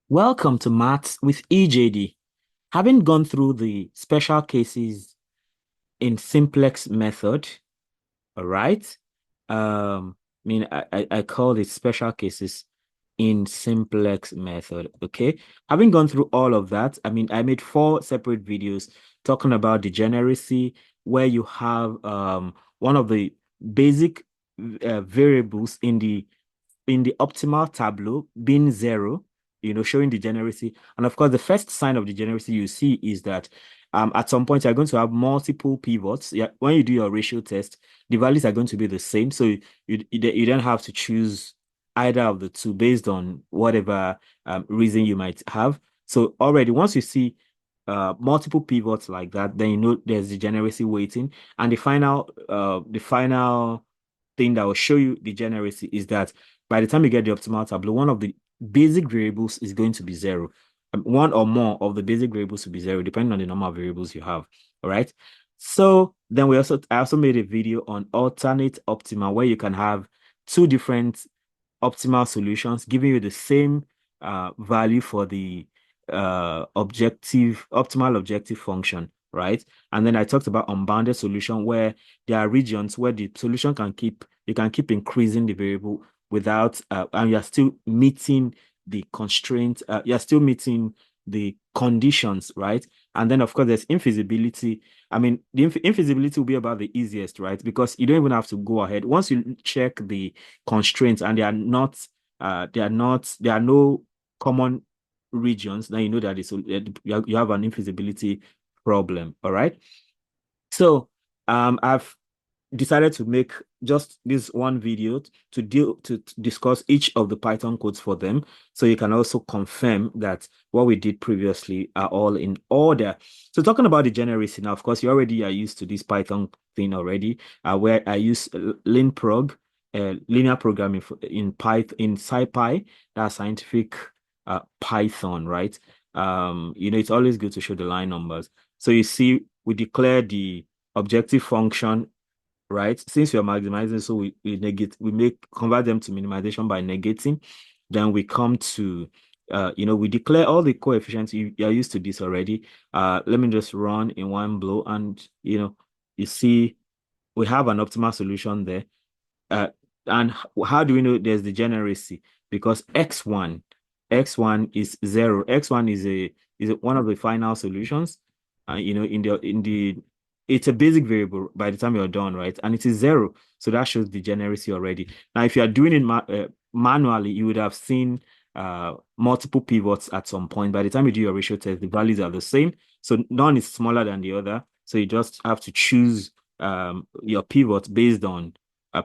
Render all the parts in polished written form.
Welcome to Maths with EJD. Having gone through the special cases in Simplex method, all right? I call it special cases in Simplex method, okay? Having gone through all of that, I made four separate videos talking about degeneracy, where you have one of the basic variables in the optimal tableau being zero, showing degeneracy. And of course, the first sign of degeneracy you see is that at some point you're going to have multiple pivots. Yeah, when you do your ratio test, the values are going to be the same. So you don't have to choose either of the two based on whatever reason you might have. So already once you see multiple pivots like that, then you know there's degeneracy waiting. And the final thing that will show you degeneracy is that by the time you get the optimal tableau, one of the basic variables is going to be zero. One or more of the basic variables will be zero, depending on the number of variables you have. All right. So then I also made a video on alternate optima, where you can have two different optimal solutions giving you the same value for the optimal objective function, right? And then I talked about unbounded solution, where there are regions where the solution you can keep increasing the variable without and you're still meeting the constraint, you're still meeting the conditions, right? And then of course there's infeasibility. The infeasibility will be about the easiest, right? Because you don't even have to go ahead. Once you check the constraints and there are no common regions, then you know that you have an infeasibility problem. All right. So I've decided to make just this one video to discuss each of the Python codes for them, so you can also confirm that what we did previously are all in order. So talking about the degeneracy now, of course, you already are used to this Python thing already, where I use linprog, linear programming in Python in scipy, that's scientific Python, right? It's always good to show the line numbers. So you see, we declare the objective function, right? Since we are maximizing, so we convert them to minimization by negating. Then we come to we declare all the coefficients. You are used to this already. Let me just run in one blow, and you see we have an optimal solution there. Uh, and how do we know there's degeneracy? Because x1 is zero. X1 one of the final solutions. In the it's a basic variable by the time you're done, right? And it is zero, so that shows degeneracy already. Now, if you are doing it manually, you would have seen multiple pivots at some point. By the time you do your ratio test, the values are the same, so none is smaller than the other. So you just have to choose your pivot based on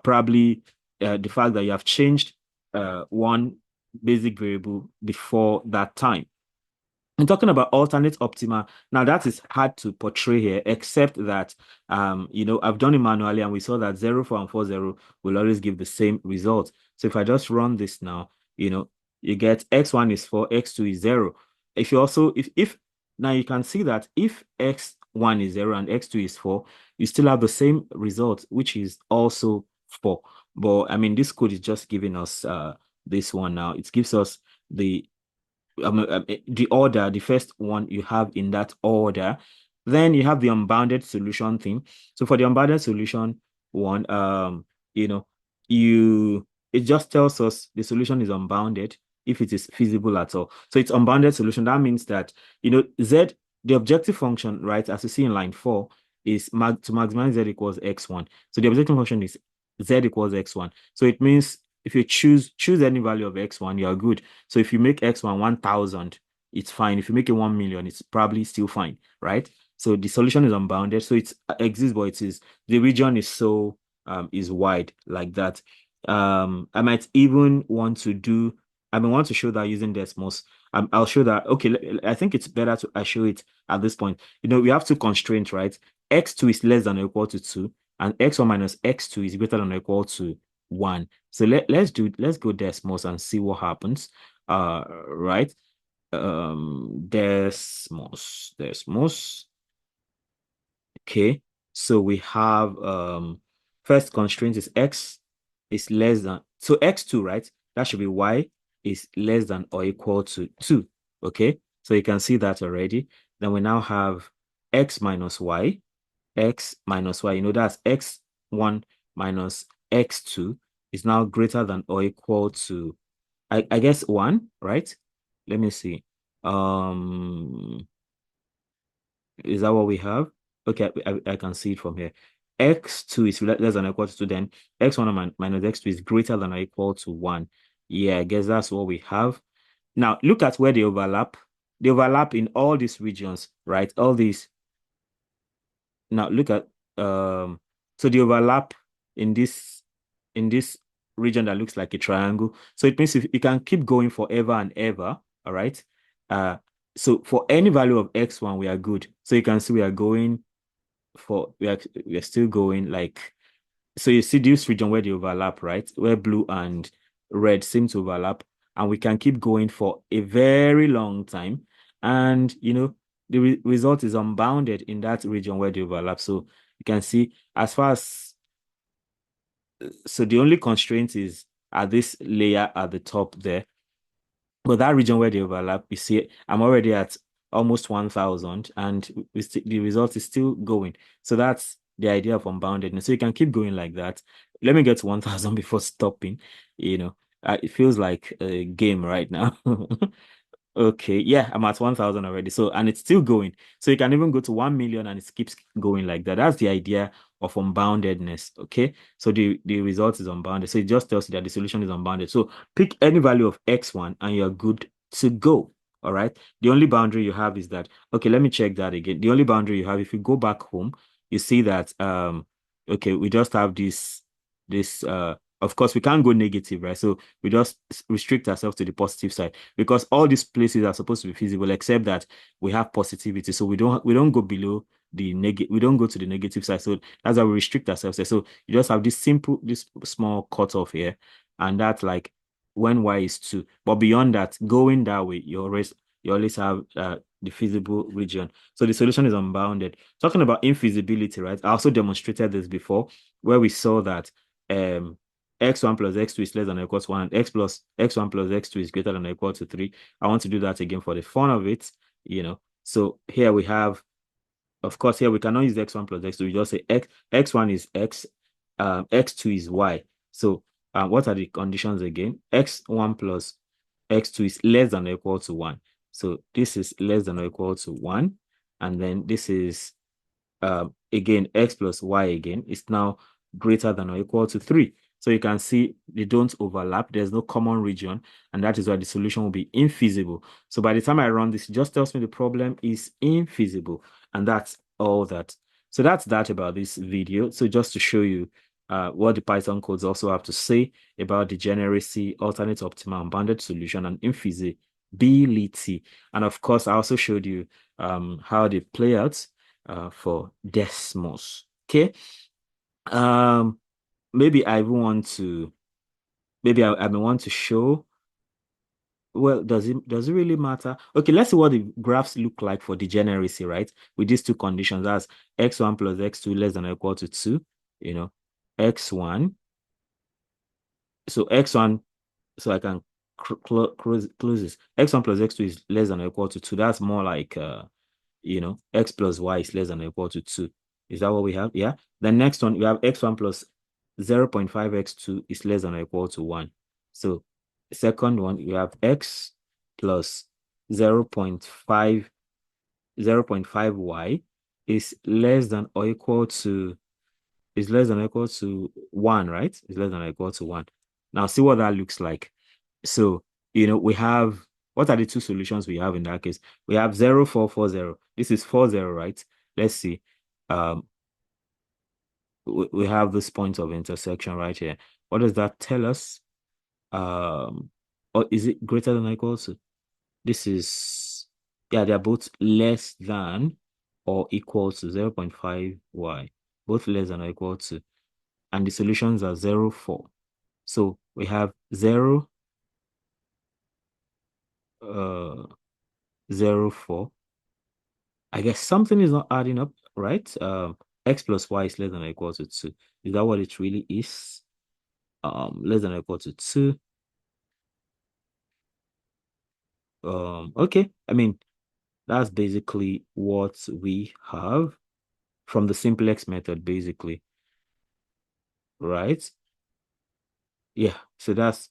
probably the fact that you have changed one basic variable before that time. I'm talking about alternate optima. Now that is hard to portray here, except that I've done it manually and we saw that 0, 4, and 4, 0 will always give the same result. So if I just run this now, you get x1 is 4, x2 is 0. If you also if now you can see that if x1 is 0 and x2 is 4, you still have the same result, which is also 4. But this code is just giving us this one now. It gives us the order, the first one you have in that order. Then you have the unbounded solution thing. So for the unbounded solution one, you know, you it just tells us the solution is unbounded if it is feasible at all. So it's unbounded solution. That means that Z, the objective function, right, as you see in line 4, is to maximize Z equals x1. So the objective function is Z equals x1. So it means if you choose any value of x1, you're good. So if you make x1 1,000, it's fine. If you make it 1 million, it's probably still fine, right? So the solution is unbounded. So it exists, but the region is wide like that. I might even want to show that using Desmos. I'll show that. Okay, I think it's better I show it at this point. We have two constraints, right? X2 is less than or equal to 2, and x1 minus x2 is greater than or equal to 1. So let's go Desmos and see what happens. Right. Desmos. Okay. So we have first constraint is x is less than, so x2, right? That should be y. is less than or equal to 2. Okay, so you can see that already. Then we now have x minus y. X minus y, that's x1 minus x2 is now greater than or equal to, I guess, 1, right? Let me see. Is that what we have? Okay, I can see it from here. X2 is less than or equal to 2, then x1 minus x2 is greater than or equal to 1. Yeah, I guess that's what we have. Now, look at where they overlap. They overlap in all these regions, right? All these. Now, look at, so the overlap in this region that looks like a triangle. So it means if you can keep going forever and ever, all right? So for any value of x1, we are good. So you can see we are going we are still going like, so you see this region where they overlap, right? Where blue and red seem to overlap, and we can keep going for a very long time. And the result is unbounded in that region where they overlap. So you can see, as far as, so the only constraint is at this layer at the top there. But that region where they overlap, you see, I'm already at almost 1,000, and the result is still going. So that's the idea of unboundedness. So you can keep going like that. Let me get to 1,000 before stopping. It feels like a game right now. Okay, yeah, I'm at 1,000 already. So, and it's still going. So you can even go to 1 million and it keeps going like that. That's the idea of unboundedness. Okay. So the result is unbounded. So it just tells you that the solution is unbounded. So pick any value of x1 and you're good to go. All right. The only boundary you have is that, okay, let me check that again. The only boundary you have, if you go back home, you see that okay, we just have this of course we can't go negative, right? So we just restrict ourselves to the positive side, because all these places are supposed to be feasible, except that we have positivity. So we don't go below the negative, we don't go to the negative side. So that's how we restrict ourselves there. So you just have this small cutoff here, and that's like when y is 2. But beyond that, going that way, you always have the feasible region. So the solution is unbounded. Talking about infeasibility, right? I also demonstrated this before, where we saw that um x1 plus x2 is less than or equal to 1, and x1 plus x2 is greater than or equal to 3. I want to do that again for the fun of it. So here we have, of course, here we cannot use x1 plus x2. We just say x1 is x, x2 is y. So what are the conditions again? X1 plus x2 is less than or equal to 1. So this is less than or equal to 1. And then this is, again, x plus y again is now greater than or equal to 3. So you can see they don't overlap. There's no common region, and that is why the solution will be infeasible. So by the time I run this, it just tells me the problem is infeasible, and that's all that. So that's that about this video. So just to show you what the Python codes also have to say about degeneracy, alternate optimal unbounded solution, and infeasibility. And of course, I also showed you how they play out for Desmos. Okay. Um, maybe I even want to, maybe I may want to show. Well, does it really matter? Okay, let's see what the graphs look like for degeneracy, right? With these two conditions, as x1 plus x2 less than or equal to 2, x1. So x1, so I can close this. X1 plus x2 is less than or equal to 2. That's more like x plus y is less than or equal to 2. Is that what we have? Yeah. The next one, we have x1 plus 0.5 x2 is less than or equal to 1. So the second one, you have x plus 0.5 y is less than or equal to 1, right? Is less than or equal to 1. Now see what that looks like. So, we have, what are the two solutions we have in that case? We have 0, 4, 4, 0. This is 4, 0, right? Let's see. We have this point of intersection right here. What does that tell us? Or is it greater than or equal to? This is, yeah, they're both less than or equal to 0.5y. Both less than or equal to. And the solutions are 0, 4. So we have 0, 0, 4. I guess something is not adding up, right? X plus y is less than or equal to 2. Is that what it really is? Less than or equal to 2. Okay. I mean, that's basically what we have from the simplex method, basically, right? Yeah. So that's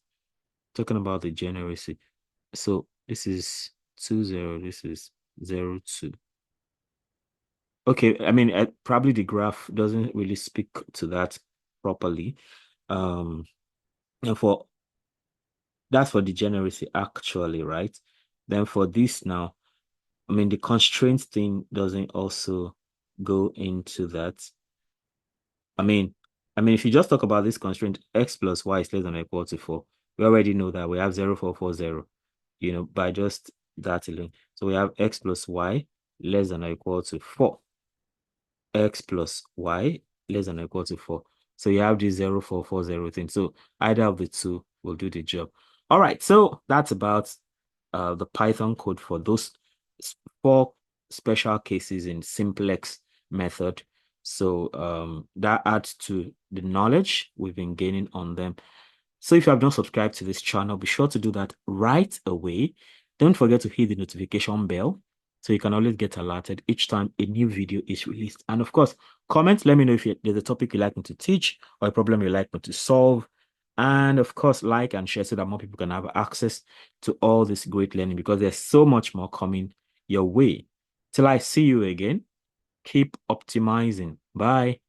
talking about the degeneracy. So this is 2, 0. This is 0, 2. Okay. I mean, probably the graph doesn't really speak to that properly. Um, and for that's for degeneracy actually, right? Then for this now, I mean, the constraint thing doesn't also go into that. I mean, if you just talk about this constraint, x plus y is less than or equal to 4, we already know that we have 0, 4, 4, 0, by just that alone. So we have x plus y less than or equal to 4. X plus y less than or equal to 4. So you have this 0, 4, 4, 0 thing. So either of the two will do the job. All right. So that's about the Python code for those 4 special cases in simplex method. So that adds to the knowledge we've been gaining on them. So if you have not subscribed to this channel, be sure to do that right away. Don't forget to hit the notification bell so you can always get alerted each time a new video is released. And of course, comment, let me know if there's a topic you'd like me to teach or a problem you'd like me to solve. And of course, like and share so that more people can have access to all this great learning because there's so much more coming your way. Till I see you again, keep optimizing. Bye.